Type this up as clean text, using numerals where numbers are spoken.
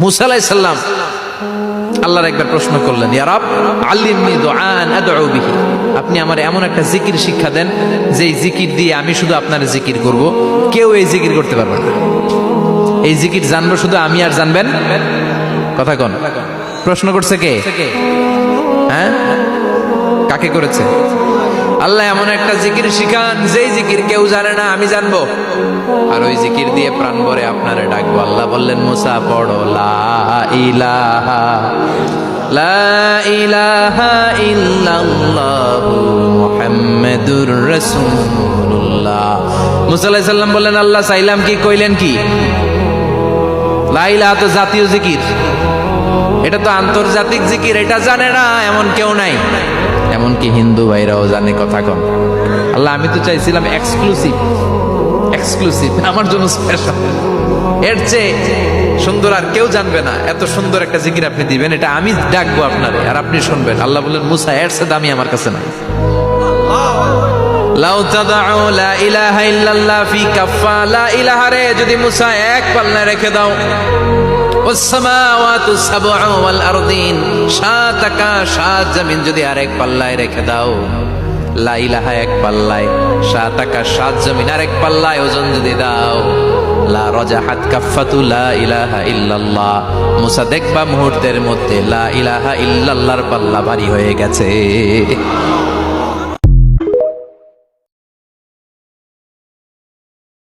মুসা আলাইহিস সালাম আল্লাহর একবার প্রশ্ন করলেন, ইয়া রব আল্লিমনি দুআন আদউ বিহি, আপনি আমার এমন একটা জিকির শিক্ষা দেন যেই জিকির দিয়ে আমি শুধু আপনার জিকির করব, কেউ এই জিকির করতে পারবে না। এই জিকির জানবো শুধু আমি, আর জানবেন কথা কোন? প্রশ্ন করছে কে? হ্যাঁ, কাকে করেছে? আল্লাহ এমন একটা জিকির শিখান যেই জিকির কেউ জানে না, আমি জানবো, আর ওই জিকির দিয়ে প্রাণ ভরে আপনারে ডাকবো। আল্লাহ বললেন, মুসা পড়ো লা ইলাহা লা ইলাহা ইল্লাল্লাহু মুহাম্মাদুর রাসূলুল্লাহ। মুসা আলাইহিস সালাম বললেন, আল্লাহ চাইলাম কি, কইলেন কি? লা ইলাহা তো জাতীয় জিকির, এটা তো আন্তর্জাতিক জিকির, এটা জানে না এমন কেউ নাই, এমনকি হিন্দু ভাইরাও জানে কথা কন। আল্লাহ আমি তো চাইছিলাম এক্সক্লুসিভ, আমার জন্য স্পেশাল, এর চেয়ে সুন্দর আর কেউ জানবে না, এত সুন্দর একটা জিকির আপনি দিবেন, এটা আমি ডাকবো আপনারে আর আপনি শুনবেন। আল্লাহ বললেন, মুসা এর চেয়ে দামি আমার কাছে নাই। লাউ তাদউ লা ইলাহা ইল্লাল্লাহ ফি কাফা, লা ইলাহা রে যদি মুসা এক পাল্লায় রেখে দাও, ওয়াসসামাওয়াতু সাবউ ওয়াল আরদিন, সাত আকাশ সাত জমিন যদি আরেক পাল্লায় রেখে দাও, লা ইলাহা এক পাল্লায়, সাত আকাশ সাত জমিন আরেক পাল্লায় ওজন যদি দাও, লা রাজাহাত কাফাতু লা ইলাহা ইল্লাল্লাহ, মুসা দেখবা মুহূর্তের মধ্যে লা ইলাহা ইল্লাল্লাহর পাল্লা ভারী হয়ে গেছে।